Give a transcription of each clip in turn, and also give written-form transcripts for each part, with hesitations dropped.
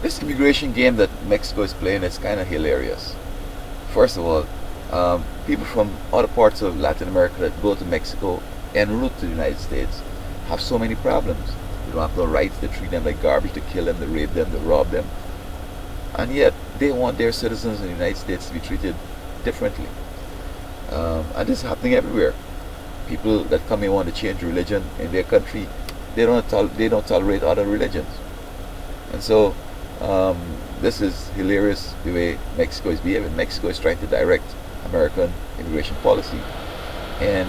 This immigration game that Mexico is playing is kind of hilarious. First of all, people from other parts of Latin America that go to Mexico en route to the United States have so many problems. They don't have no rights. They treat them like garbage. They kill them. They rape them. They rob them. And yet they want their citizens in the United States to be treated differently. And this is happening everywhere. People that come here want to change religion in their country. They don't tolerate other religions. And so this is hilarious the way Mexico is behaving. Mexico is trying to direct American immigration policy, and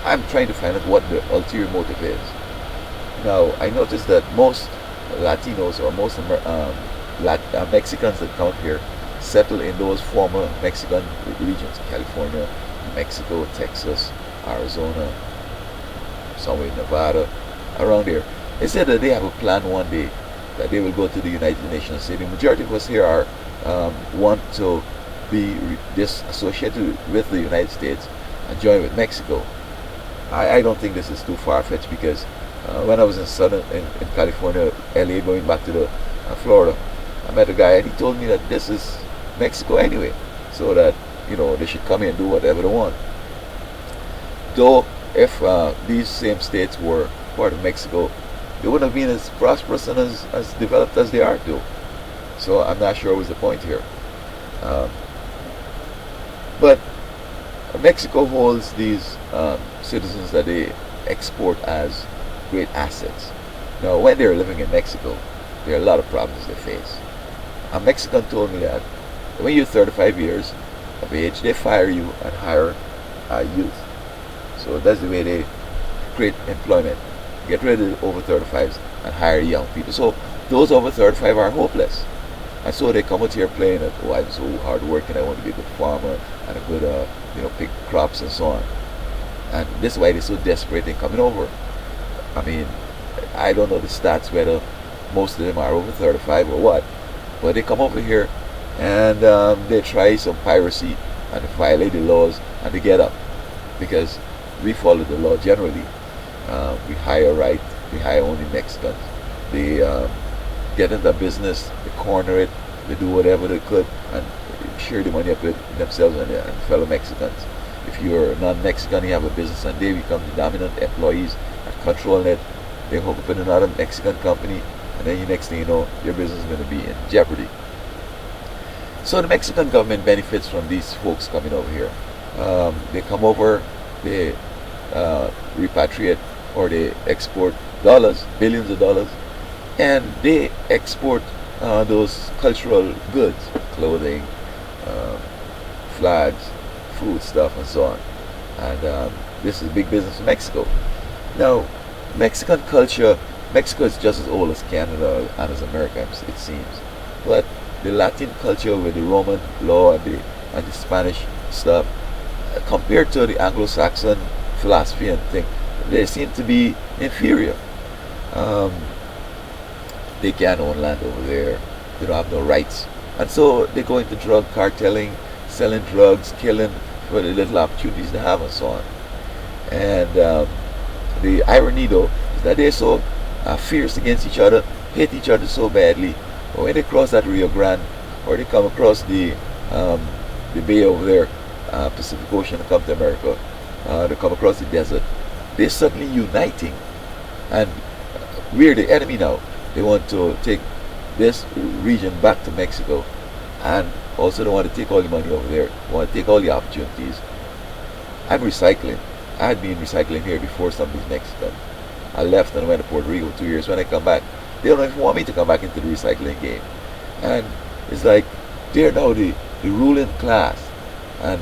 I'm trying to find out what the ulterior motive is. Now, I noticed that most Latinos or most Mexicans that come up here settle in those former Mexican regions: California, New Mexico, Texas, Arizona, somewhere in Nevada, around there. They said that they have a plan one day that they will go to the United Nations. Say the majority of us here are want to be disassociated with the United States and join with Mexico. I don't think this is too far-fetched, because when I was in California, LA, going back to the Florida, I met a guy and he told me that this is Mexico anyway, so that they should come here and do whatever they want. Though if these same states were part of Mexico, they wouldn't have been as prosperous and as developed as they are, though. So I'm not sure what was the point here. But Mexico holds these citizens that they export as great assets. Now, when they're living in Mexico, there are a lot of problems they face. A Mexican told me that when you're 35 years of age, they fire you and hire youth. So that's the way they create employment. Get rid of the over 35s and hire young people. So those over 35 are hopeless. And so they come out here playing that, oh, I'm so hard working, I want to be a good farmer and a good, pick crops and so on. And this is why they're so desperate in coming over. I mean, I don't know the stats whether most of them are over 35 or what, but they come over here and they try some piracy and they violate the laws and they get up, because we follow the law generally. We hire only Mexicans. They get into business, they corner it, they do whatever they could and share the money up with themselves and fellow Mexicans. If you're non-Mexican, you have a business and they become the dominant employees and controlling it. They hook up in another Mexican company, and then the next thing you know, your business is going to be in jeopardy. So the Mexican government benefits from these folks coming over here. They come over, they repatriate or they export dollars, billions of dollars, and they export those cultural goods, clothing, flags, food stuff, and so on. And this is big business for Mexico. Now, Mexican culture, Mexico is just as old as Canada and as America, it seems. But the Latin culture with the Roman law and the Spanish stuff, compared to the Anglo-Saxon philosophy and thing, they seem to be inferior. They can't own land over there. They don't have no rights. And so they go into drug cartelling, selling drugs, killing for the little opportunities they have and so on. And the irony, though, is that they're so fierce against each other, hate each other so badly. But when they cross that Rio Grande, or they come across the bay over there, Pacific Ocean, and come to America, they come across the desert, they're suddenly uniting. And we're the enemy now. They want to take this region back to Mexico, and also they want to take all the money over there, they want to take all the opportunities. I'm recycling. I had been recycling here before some of these Mexicans. I left and went to Puerto Rico 2 years. When I come back, they don't even want me to come back into the recycling game. And it's like they're now the ruling class, and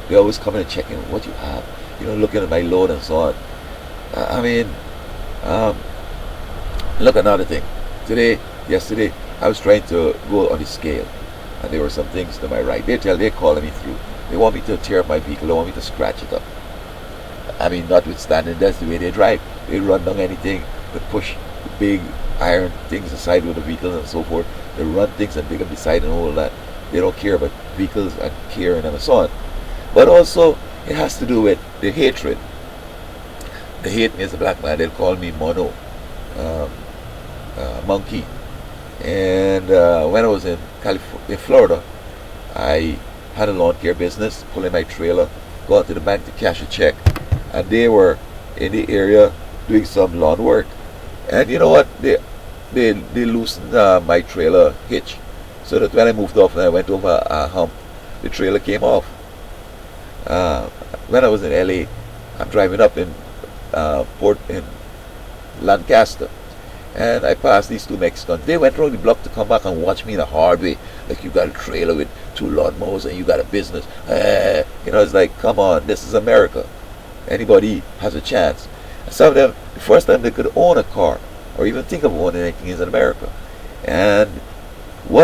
they always come in and checking what you have, looking at my load and so on. I mean, look, another thing. Yesterday, I was trying to go on the scale, and there were some things to my right. They're calling me through. They want me to tear up my vehicle. They want me to scratch it up. I mean, notwithstanding, that's the way they drive. They run down anything. They push the big iron things aside with the vehicles and so forth. They run things and dig up the side and all that. They don't care about vehicles and carrying them and so on. But also, it has to do with the hatred. They hate me as a black man. They'll call me mono, monkey. And And when I was in Florida, I had a lawn care business, pulling my trailer, go out to the bank to cash a check, and they were in the area doing some lawn work. And you know what? They loosened my trailer hitch, so that when I moved off and I went over a hump, the trailer came off. When I was in LA, I'm driving up in Port in Lancaster, and I passed these two Mexicans. They went around the block to come back and watch me in a hard way. Like, you got a trailer with two lawnmowers and you got a business. You know, it's like, come on, this is America. Anybody has a chance. And some of them, the first time they could own a car or even think of owning anything is in America. And what